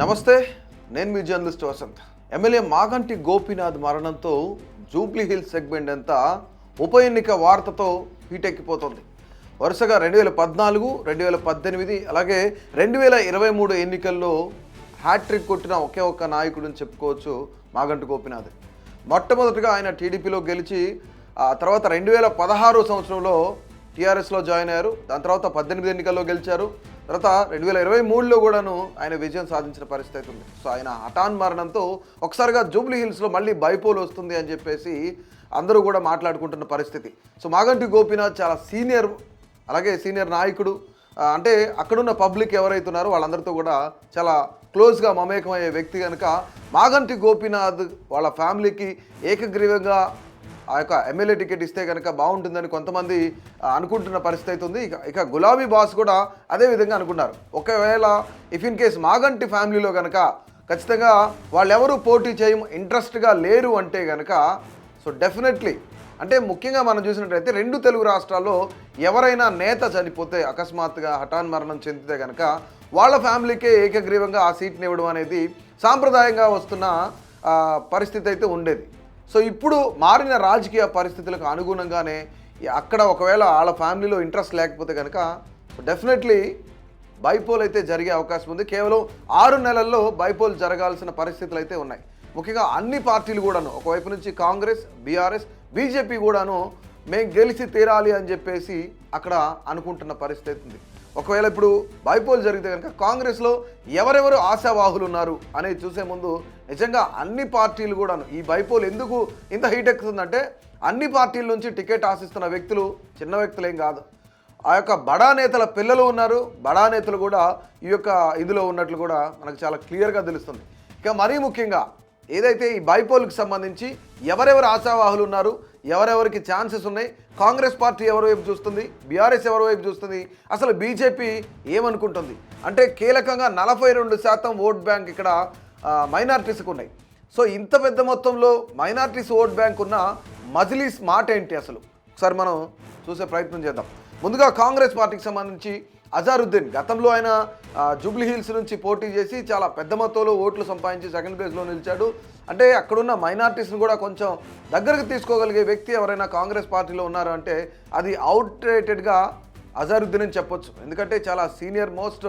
నమస్తే, నేను మీ journalist Vasant. MLA Maganti Gopinath మరణంతో జూబ్లీ హిల్స్ సెగ్మెంట్ అంతా ఉప ఎన్నిక వార్తతో హీటెక్కిపోతుంది. వరుసగా 2014, 2018 అలాగే 2023 ఎన్నికల్లో హ్యాట్రిక్ కొట్టిన ఒకే ఒక్క నాయకుడిని చెప్పుకోవచ్చు మాగంటి గోపీనాథ్. మొట్టమొదటిగా ఆయన టీడీపీలో గెలిచి ఆ తర్వాత 2016 సంవత్సరంలో టీఆర్ఎస్లో జాయిన్ అయ్యారు. దాని తర్వాత 18 ఎన్నికల్లో గెలిచారు. తర్వాత 2023లో కూడాను ఆయన విజయం సాధించిన పరిస్థితి ఉంది. సో ఆయన హఠాన్ మరణంతో ఒకసారిగా జూబ్లీ హిల్స్లో మళ్ళీ బైపోల్ వస్తుంది అని చెప్పేసి అందరూ కూడా మాట్లాడుకుంటున్న పరిస్థితి. సో మాగంటి గోపీనాథ్ చాలా సీనియర్ నాయకుడు. అంటే అక్కడున్న పబ్లిక్ ఎవరైతే ఉన్నారో వాళ్ళందరితో కూడా చాలా క్లోజ్గా మమేకమయ్యే వ్యక్తి కనుక మాగంటి గోపీనాథ్ వాళ్ళ ఫ్యామిలీకి ఏకగ్రీవంగా ఆ యొక్క ఎమ్మెల్యే టికెట్ ఇస్తే కనుక బాగుంటుందని కొంతమంది అనుకుంటున్న పరిస్థితి అవుతుంది. ఇక గులాబీ బాస్ కూడా అదే విధంగా అనుకున్నారు. ఒకవేళ ఇఫ్ ఇన్ కేస్ మాగంటి ఫ్యామిలీలో కనుక ఖచ్చితంగా వాళ్ళెవరూ పోటీ ఇంట్రెస్ట్గా లేరు అంటే కనుక సో డెఫినెట్లీ అంటే ముఖ్యంగా మనం చూసినట్లయితే 2 తెలుగు రాష్ట్రాల్లో ఎవరైనా నేత చనిపోతే అకస్మాత్తుగా హఠాన్ మరణం చెందితే కనుక వాళ్ళ ఫ్యామిలీకే ఏకగ్రీవంగా ఆ సీట్ని ఇవ్వడం అనేది సాంప్రదాయంగా వస్తున్న పరిస్థితి అయితే ఉండేది. సో ఇప్పుడు మారిన రాజకీయ పరిస్థితులకు అనుగుణంగానే అక్కడ ఒకవేళ వాళ్ళ ఫ్యామిలీలో ఇంట్రెస్ట్ లేకపోతే కనుక డెఫినెట్లీ బైపోల్ అయితే జరిగే అవకాశం ఉంది. కేవలం 6 నెలల్లో బైపోల్ జరగాల్సిన పరిస్థితులు అయితే ఉన్నాయి. ముఖ్యంగా అన్ని పార్టీలు కూడాను ఒకవైపు నుంచి కాంగ్రెస్, బీఆర్ఎస్, బీజేపీ కూడాను మేము గెలిచి తీరాలి అని చెప్పేసి అక్కడ అనుకుంటున్న పరిస్థితి ఉంది. ఒకవేళ ఇప్పుడు బైపోల్ జరిగితే కనుక కాంగ్రెస్లో ఎవరెవరు ఆశావాహులు ఉన్నారు అనేది చూసే ముందు నిజంగా అన్ని పార్టీలు కూడాను ఈ బైపోల్ ఎందుకు ఇంత హీట్ ఎక్కుతుందంటే అన్ని పార్టీల నుంచి టికెట్ ఆశిస్తున్న వ్యక్తులు చిన్న వ్యక్తులేం కాదు. ఆ యొక్క బడా నేతల పిల్లలు ఉన్నారు. బడా నేతలు కూడా ఈ యొక్క ఇదిలో ఉన్నట్లు కూడా మనకు చాలా క్లియర్గా తెలుస్తుంది. ఇక మరీ ముఖ్యంగా ఏదైతే ఈ బైపోల్కి సంబంధించి ఎవరెవరు ఆశావాహులు ఉన్నారు, ఎవరెవరికి ఛాన్సెస్ ఉన్నాయి, కాంగ్రెస్ పార్టీ ఎవరి వైపు చూస్తుంది, బీఆర్ఎస్ ఎవరి వైపు చూస్తుంది, అసలు బీజేపీ ఏమనుకుంటుంది అంటే కీలకంగా 42% ఓట్ బ్యాంక్ ఇక్కడ మైనారిటీస్కి ఉన్నాయి. సో ఇంత పెద్ద మొత్తంలో మైనారిటీస్ ఓట్ బ్యాంక్ ఉన్న మజ్లిస్ మాట ఏంటి అసలు ఒకసారి మనం చూసే ప్రయత్నం చేద్దాం. ముందుగా కాంగ్రెస్ పార్టీకి సంబంధించి అజారుద్దీన్ గతంలో ఆయన జూబ్లీ హిల్స్ నుంచి పోటీ చేసి చాలా పెద్ద మొత్తంలో ఓట్లు సంపాదించి సెకండ్ ప్లేస్లో నిలిచాడు. అంటే అక్కడున్న మైనారిటీస్ని కూడా కొంచెం దగ్గరకు తీసుకోగలిగే వ్యక్తి ఎవరైనా కాంగ్రెస్ పార్టీలో ఉన్నారు అంటే అది అవుట్రేటెడ్గా అజారుద్దీన్ అని చెప్పొచ్చు. ఎందుకంటే చాలా సీనియర్ మోస్ట్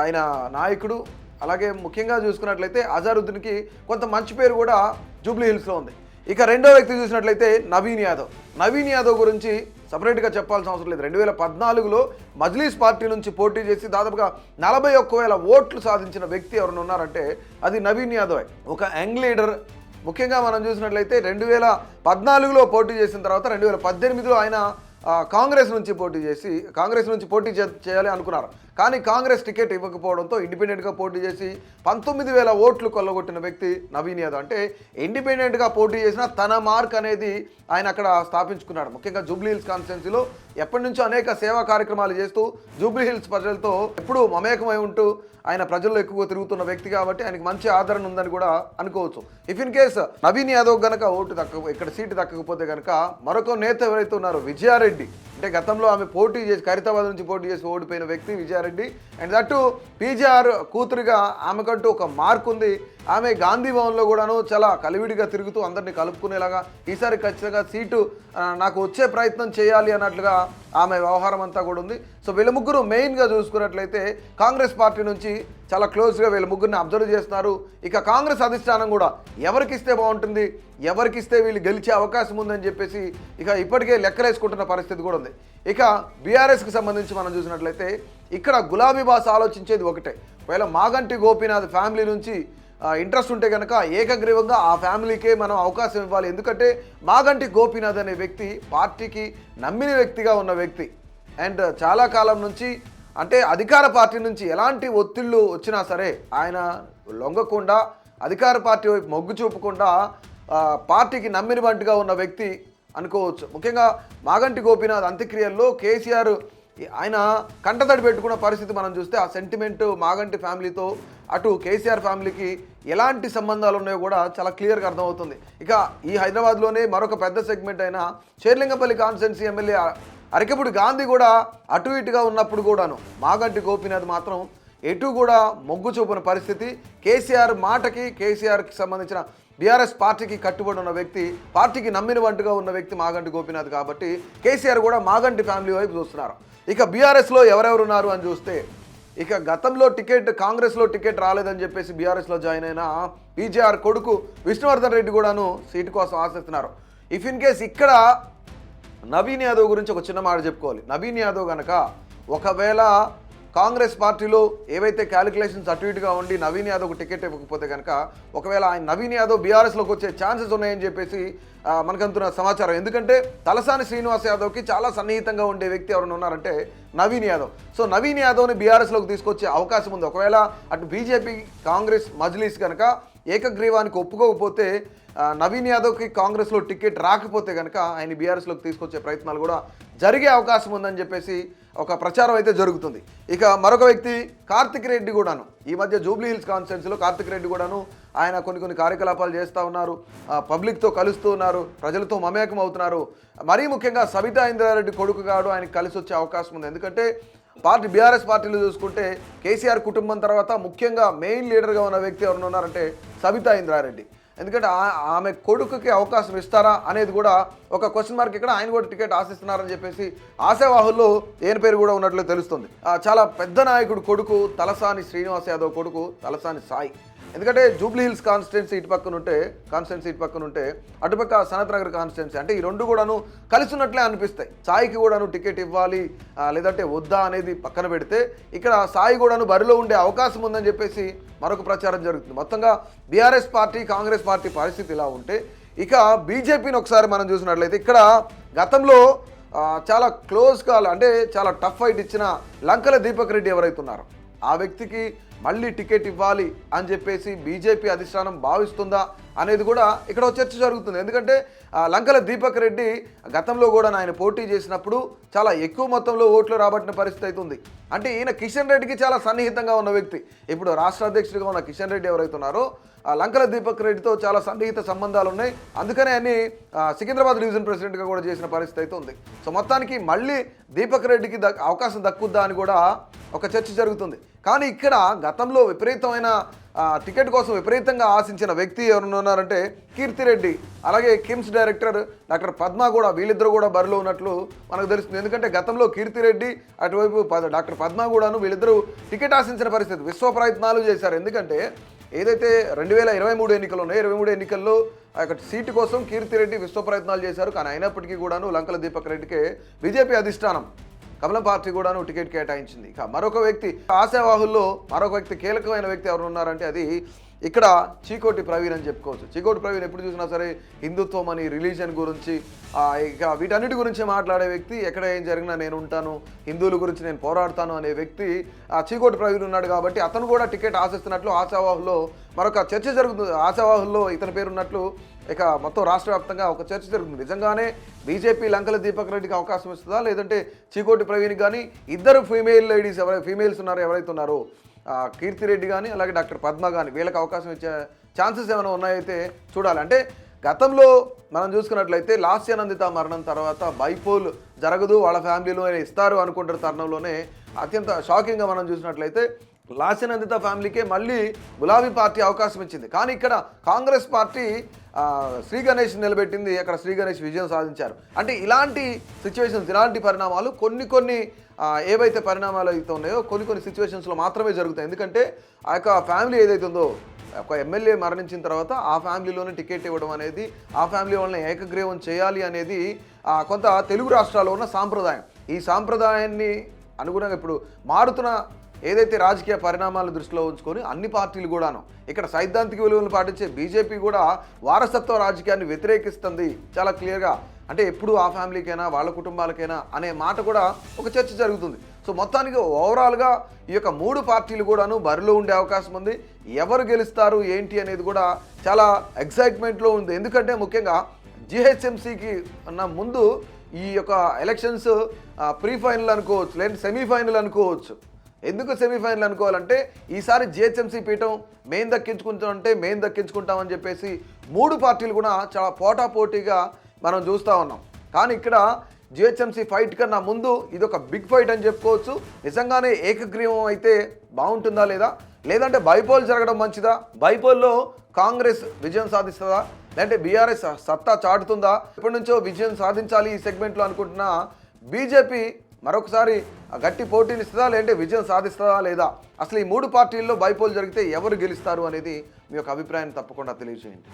ఆయన నాయకుడు. అలాగే ముఖ్యంగా చూసుకున్నట్లయితే అజారుద్దీన్కి కొంత మంచి పేరు కూడా జూబ్లీ హిల్స్లో ఉంది. ఇక రెండో వ్యక్తి చూసినట్లయితే నవీన్ యాదవ్ గురించి సపరేట్గా చెప్పాల్సిన అవసరం లేదు. 2014లో మజ్లిస్ పార్టీ నుంచి పోటీ చేసి దాదాపుగా 41,000 ఓట్లు సాధించిన వ్యక్తి ఎవరైనా ఉన్నారంటే అది నవీన్ యాదవ్. ఒక యంగ్ లీడర్. ముఖ్యంగా మనం చూసినట్లయితే 2014లో పోటీ చేసిన తర్వాత 2018లో ఆయన కాంగ్రెస్ నుంచి పోటీ చేయాలి అనుకున్నారు. కానీ కాంగ్రెస్ టికెట్ ఇవ్వకపోవడంతో ఇండిపెండెంట్గా పోటీ చేసి 19,000 ఓట్లు కొల్లగొట్టిన వ్యక్తి నవీన్ యాదవ్. అంటే ఇండిపెండెంట్గా పోటీ చేసిన తన మార్క్ అనేది ఆయన అక్కడ స్థాపించుకున్నాడు. ముఖ్యంగా జూబ్లీ హిల్స్ కాన్స్టిట్యున్సీలో ఎప్పటి నుంచో అనేక సేవా కార్యక్రమాలు చేస్తూ జూబ్లీ హిల్స్ ప్రజలతో ఎప్పుడూ మమేకమై ఉంటూ ఆయన ప్రజల్లో ఎక్కువగా తిరుగుతున్న వ్యక్తి కాబట్టి ఆయనకి మంచి ఆదరణ ఉందని కూడా అనుకోవచ్చు. If in case Naveen Yadav కనుక ఇక్కడ సీటు దక్కకపోతే కనుక మరొక నేత ఎవరైతే ఉన్నారో విజయారెడ్డి, అంటే గతంలో ఆమె పోటీ చేసి ఖైరతాబాద్ నుంచి పోటీ చేసి ఓడిపోయిన వ్యక్తి విజయారెడ్డి. అండ్ దట్టు పీజీఆర్ కూతురుగా ఆమెకంటూ ఒక మార్క్ ఉంది. ఆమె గాంధీ భవన్లో కూడాను చాలా కలివిడిగా తిరుగుతూ అందరినీ కలుపుకునేలాగా ఈసారి ఖచ్చితంగా సీటు నాకు వచ్చే ప్రయత్నం చేయాలి అన్నట్లుగా ఆమె వ్యవహారం అంతా కూడా ఉంది. సో వీళ్ళ ముగ్గురు మెయిన్గా చూసుకున్నట్లయితే కాంగ్రెస్ పార్టీ నుంచి చాలా క్లోజ్గా వీళ్ళ ముగ్గురిని అబ్జర్వ్ చేస్తున్నారు. ఇక కాంగ్రెస్ అధిష్టానం కూడా ఎవరికిస్తే బాగుంటుంది, ఎవరికిస్తే వీళ్ళు గెలిచే అవకాశం ఉందని చెప్పేసి ఇక ఇప్పటికే లెక్కలేసుకుంటున్న పరిస్థితి కూడా ఉంది. ఇక బీఆర్ఎస్కి సంబంధించి మనం చూసినట్లయితే ఇక్కడ గులాబీ బాస్ ఆలోచించేది ఒకటే, ఒకవేళ మాగంటి గోపీనాథ్ ఫ్యామిలీ నుంచి ఇంట్రెస్ట్ ఉంటే కనుక ఏకగ్రీవంగా ఆ ఫ్యామిలీకే మనం అవకాశం ఇవ్వాలి. ఎందుకంటే మాగంటి గోపీనాథ్ అనే వ్యక్తి పార్టీకి నమ్మిన వ్యక్తిగా ఉన్న వ్యక్తి. అండ్ చాలా కాలం నుంచి అంటే అధికార పార్టీ నుంచి ఎలాంటి ఒత్తిళ్ళు వచ్చినా సరే ఆయన లొంగకుండా అధికార పార్టీ వైపు మొగ్గు చూపకుండా పార్టీకి నమ్మిన బంటిగా ఉన్న వ్యక్తి అనుకోవచ్చు. ముఖ్యంగా మాగంటి గోపీనాథ్ అంత్యక్రియల్లో కేసీఆర్ ఆయన కంటతడి పెట్టుకున్న పరిస్థితి మనం చూస్తే ఆ సెంటిమెంట్ మాగంటి ఫ్యామిలీతో అటు కేసీఆర్ ఫ్యామిలీకి ఎలాంటి సంబంధాలు ఉన్నాయో కూడా చాలా క్లియర్గా అర్థమవుతుంది. ఇక ఈ హైదరాబాద్లోనే మరొక పెద్ద సెగ్మెంట్ అయిన షేర్లింగంపల్లి కాన్స్టిట్యున్సీ ఎమ్మెల్యే అరకెప్పుడు గాంధీ కూడా అటు ఇటుగా ఉన్నప్పుడు కూడాను మాగంటి గోపీనాథ్ మాత్రం ఎటు కూడా మొగ్గు చూపిన పరిస్థితి. కేసీఆర్ మాటకి, కేసీఆర్కి సంబంధించిన బీఆర్ఎస్ పార్టీకి కట్టుబడి ఉన్న వ్యక్తి, పార్టీకి నమ్మిన వంటుగా ఉన్న వ్యక్తి మాగంటి గోపీనాథ్ కాబట్టి కేసీఆర్ కూడా మాగంటి ఫ్యామిలీ వైపు చూస్తున్నారు. ఇక బీఆర్ఎస్లో ఎవరెవరు ఉన్నారు అని చూస్తే, ఇక గతంలో కాంగ్రెస్లో టికెట్ రాలేదని చెప్పేసి బీఆర్ఎస్లో జాయిన్ అయిన పీజేఆర్ కొడుకు విష్ణువర్ధన్ రెడ్డి కూడాను సీటు కోసం ఆశిస్తున్నారు. ఇఫ్ ఇన్ కేస్ ఇక్కడ నవీన్ యాదవ్ గురించి ఒక చిన్న మాట చెప్పుకోవాలి. నవీన్ యాదవ్ కనుక ఒకవేళ కాంగ్రెస్ పార్టీలో ఏవైతే క్యాలిక్యులేషన్స్ అటు ఇటుగా ఉండి నవీన్ యాదవ్కు టికెట్ ఇవ్వకపోతే కనుక ఒకవేళ ఆయన నవీన్ యాదవ్ బీఆర్ఎస్లోకి వచ్చే ఛాన్సెస్ ఉన్నాయని చెప్పేసి మనకంతున్న సమాచారం. ఎందుకంటే తలసాని శ్రీనివాస్ యాదవ్కి చాలా సన్నిహితంగా ఉండే వ్యక్తి ఎవరైనా ఉన్నారంటే నవీన్ యాదవ్. సో నవీన్ యాదవ్ని బీఆర్ఎస్లోకి తీసుకొచ్చే అవకాశం ఉంది. ఒకవేళ అటు బీజేపీ, కాంగ్రెస్, మజ్లీస్ కనుక ఏకగ్రీవానికి ఒప్పుకోకపోతే, నవీన్ యాదవ్కి కాంగ్రెస్లో టికెట్ రాకపోతే కనుక ఆయన బీఆర్ఎస్లోకి తీసుకొచ్చే ప్రయత్నాలు కూడా జరిగే అవకాశం ఉందని చెప్పేసి ఒక ప్రచారం అయితే జరుగుతుంది. ఇక మరొక వ్యక్తి కార్తిక్ రెడ్డి కూడాను ఈ మధ్య జూబ్లీ హిల్స్ కాన్స్టిట్యున్సీలో కార్తిక్ రెడ్డి కూడాను ఆయన కొన్ని కార్యకలాపాలు చేస్తూ ఉన్నారు, పబ్లిక్తో కలుస్తూ ఉన్నారు, ప్రజలతో మమేకం అవుతున్నారు. మరీ ముఖ్యంగా సబితా ఇంద్రారెడ్డి కొడుకు గాడు ఆయనకు కలిసి వచ్చే అవకాశం ఉంది. ఎందుకంటే బీఆర్ఎస్ పార్టీలో చూసుకుంటే కేసీఆర్ కుటుంబం తర్వాత ముఖ్యంగా మెయిన్ లీడర్గా ఉన్న వ్యక్తి ఎవరైనా ఉన్నారంటే సబితా ఇంద్రారెడ్డి. ఎందుకంటే ఆమె కొడుకుకి అవకాశం ఇస్తారా అనేది కూడా ఒక క్వశ్చన్ మార్క్. ఇక్కడ ఆయన కూడా టికెట్ ఆశిస్తున్నారని చెప్పేసి ఆశావాహుల్లో ఏన పేరు కూడా ఉన్నట్లు తెలుస్తుంది. చాలా పెద్ద నాయకుడు కొడుకు తలసాని శ్రీనివాస్ యాదవ్ కొడుకు తలసాని సాయి. ఎందుకంటే జూబ్లీ హిల్స్ కాన్స్టిట్యున్సీ ఇటు పక్కన ఉంటే అటుపక్క సనత్ నగర్ కాన్స్టిట్యున్సీ, అంటే ఈ రెండు కూడాను కలిసి ఉన్నట్లే అనిపిస్తాయి. సాయికి కూడాను టికెట్ ఇవ్వాలి లేదంటే వద్దా అనేది పక్కన పెడితే ఇక్కడ సాయి కూడాను బరిలో ఉండే అవకాశం ఉందని చెప్పేసి మరొక ప్రచారం జరుగుతుంది. మొత్తంగా బీఆర్ఎస్ పార్టీ, కాంగ్రెస్ పార్టీ పరిస్థితి ఇలా ఉంటే, ఇక బీజేపీని ఒకసారి మనం చూసినట్లయితే ఇక్కడ గతంలో చాలా క్లోజ్ కాల్, అంటే చాలా టఫ్ ఫైట్ ఇచ్చిన లంకల దీపక్ రెడ్డి ఎవరైతే ఉన్నారో ఆ వ్యక్తికి మళ్ళీ టికెట్ ఇవ్వాలి అని చెప్పేసి బీజేపీ అధిష్టానం భావిస్తుందా అనేది కూడా ఇక్కడ చర్చ జరుగుతుంది. ఎందుకంటే లంకల దీపక్ రెడ్డి గతంలో కూడా ఆయన పోటీ చేసినప్పుడు చాలా ఎక్కువ మొత్తంలో ఓట్లు రాబట్టిన పరిస్థితి అవుతుంది. అంటే ఈయన కిషన్ రెడ్డికి చాలా సన్నిహితంగా ఉన్న వ్యక్తి. ఇప్పుడు రాష్ట్ర అధ్యక్షుడిగా ఉన్న కిషన్ రెడ్డి ఎవరైతే ఉన్నారో లంకల దీపక్ రెడ్డితో చాలా సన్నిహిత సంబంధాలు ఉన్నాయి. అందుకనే అని సికింద్రాబాద్ డివిజన్ ప్రెసిడెంట్గా కూడా చేసిన పరిస్థితి అయితే ఉంది. సో మొత్తానికి మళ్ళీ దీపక్ రెడ్డికి అవకాశం దక్కుద్దా అని కూడా ఒక చర్చ జరుగుతుంది. కానీ ఇక్కడ గతంలో విపరీతమైన టికెట్ కోసం విపరీతంగా ఆశించిన వ్యక్తి ఎవరైనా ఉన్నారంటే కీర్తిరెడ్డి, అలాగే కిమ్స్ డైరెక్టర్ డాక్టర్ పద్మ కూడా, వీళ్ళిద్దరూ కూడా బరిలో ఉన్నట్లు మనకు తెలుస్తుంది. ఎందుకంటే గతంలో కీర్తిరెడ్డి అటువైపు డాక్టర్ పద్మ కూడాను వీళ్ళిద్దరూ టికెట్ ఆశించిన పరిస్థితి, విశ్వ ప్రయత్నాలు చేశారు. ఎందుకంటే ఏదైతే 2023 ఎన్నికలు ఉన్నాయో 23 ఎన్నికల్లో అక్కడ సీటు కోసం కీర్తిరెడ్డి విశ్వ ప్రయత్నాలు చేశారు. కానీ అయినప్పటికీ కూడాను లంకల దీపక్ రెడ్డికే బీజేపీ అధిష్టానం, కమలం పార్టీ కూడాను టికెట్ కేటాయించింది. ఇక మరొక వ్యక్తి ఆశావాహుల్లో మరొక వ్యక్తి, కీలకమైన వ్యక్తి ఎవరు ఉన్నారంటే అది ఇక్కడ చీకోటి ప్రవీణ్ అని చెప్పుకోవచ్చు. చీకోటి ప్రవీణ్ ఎప్పుడు చూసినా సరే హిందుత్వం అని, రిలీజన్ గురించి, ఇక వీటన్నిటి గురించి మాట్లాడే వ్యక్తి. ఎక్కడ ఏం జరిగినా నేను ఉంటాను, హిందువుల గురించి నేను పోరాడతాను అనే వ్యక్తి చీకోటి ప్రవీణ్ ఉన్నాడు. కాబట్టి అతను కూడా టికెట్ ఆశిస్తున్నట్లు ఆశావాహుల్లో మరొక చర్చ జరుగుతుంది. ఆశావాహుల్లో ఇతని పేరు ఉన్నట్లు ఇక మొత్తం రాష్ట్ర వ్యాప్తంగా ఒక చర్చ జరుగుతుంది. నిజంగానే బీజేపీ లంకల దీపక్ రెడ్డికి అవకాశం ఇస్తుందా, లేదంటే చీకోటి ప్రవీణ్కి కానీ ఇద్దరు ఫీమేల్స్ ఉన్నారో ఎవరైతే ఉన్నారో కీర్తిరెడ్డి కానీ అలాగే డాక్టర్ పద్మ కానీ వీళ్ళకి అవకాశం ఇచ్చే ఛాన్సెస్ ఏమైనా ఉన్నాయైతే చూడాలి. అంటే గతంలో మనం చూసుకున్నట్లయితే లాస్యానందిత మరణం తర్వాత బైపోల్ జరగదు, వాళ్ళ ఫ్యామిలీలో ఇస్తారు అనుకుంటున్న తరుణంలోనే అత్యంత షాకింగ్గా మనం చూసినట్లయితే లాస్యానందిత ఫ్యామిలీకే మళ్ళీ గులాబీ పార్టీ అవకాశం ఇచ్చింది. కానీ ఇక్కడ కాంగ్రెస్ పార్టీ శ్రీ గణేష్ నిలబెట్టింది, అక్కడ శ్రీ గణేష్ విజయం సాధించారు. అంటే ఇలాంటి సిచ్యువేషన్స్, ఇలాంటి పరిణామాలు కొన్ని ఏవైతే పరిణామాలు అయితే ఉన్నాయో కొన్ని సిచ్యువేషన్స్లో మాత్రమే జరుగుతాయి. ఎందుకంటే ఆ యొక్క ఫ్యామిలీ ఏదైతే ఉందో, ఒక ఎమ్మెల్యే మరణించిన తర్వాత ఆ ఫ్యామిలీలోనే టికెట్ ఇవ్వడం అనేది, ఆ ఫ్యామిలీ వాళ్ళని ఏకగ్రీవం చేయాలి అనేది కొంత తెలుగు రాష్ట్రాల్లో ఉన్న సాంప్రదాయం. ఈ సాంప్రదాయాన్ని అనుగుణంగా ఇప్పుడు మారుతున్న ఏదైతే రాజకీయ పరిణామాలను దృష్టిలో ఉంచుకొని అన్ని పార్టీలు కూడాను, ఇక్కడ సైద్ధాంతిక విలువలను పాటించే బీజేపీ కూడా వారసత్వ రాజకీయాన్ని వ్యతిరేకిస్తుంది చాలా క్లియర్గా. అంటే ఎప్పుడు ఆ ఫ్యామిలీకైనా వాళ్ళ కుటుంబాలకైనా అనే మాట కూడా ఒక చర్చ జరుగుతుంది. సో మొత్తానికి ఓవరాల్గా ఈ యొక్క 3 పార్టీలు కూడాను బరిలో ఉండే అవకాశం ఉంది. ఎవరు గెలుస్తారు ఏంటి అనేది కూడా చాలా ఎక్సైట్మెంట్లో ఉంది. ఎందుకంటే ముఖ్యంగా జిహెచ్ఎంసీకి అన్న ముందు ఈ యొక్క ఎలక్షన్స్ ప్రీ ఫైనల్ అనుకోవచ్చు, లేదంటే సెమీఫైనల్ అనుకోవచ్చు. ఎందుకు సెమీఫైనల్ అనుకోవాలంటే ఈసారి జిహెచ్ఎంసీ పీఠం మేము దక్కించుకుంటామని చెప్పేసి 3 పార్టీలు కూడా చాలా పోటాపోటీగా మనం చూస్తూ ఉన్నాం. కానీ ఇక్కడ జిహెచ్ఎంసీ ఫైట్ కన్నా ముందు ఇది ఒక బిగ్ ఫైట్ అని చెప్పుకోవచ్చు. నిజంగానే ఏకగ్రీవం అయితే బాగుంటుందా లేదంటే బైపోల్ జరగడం మంచిదా? బైపోల్లో కాంగ్రెస్ విజయం సాధిస్తుందా, లేదంటే బీఆర్ఎస్ సత్తా చాటుతుందా? ఎప్పటి నుంచో విజయం సాధించాలి ఈ సెగ్మెంట్లో అనుకుంటున్న బీజేపీ మరొకసారి గట్టి పోటీనిస్తుందా, లేదంటే విజయం సాధిస్తుందా లేదా? అసలు ఈ 3 పార్టీల్లో బైపోల్ జరిగితే ఎవరు గెలుస్తారు అనేది మీ యొక్క అభిప్రాయాన్ని తప్పకుండా తెలియజేయండి.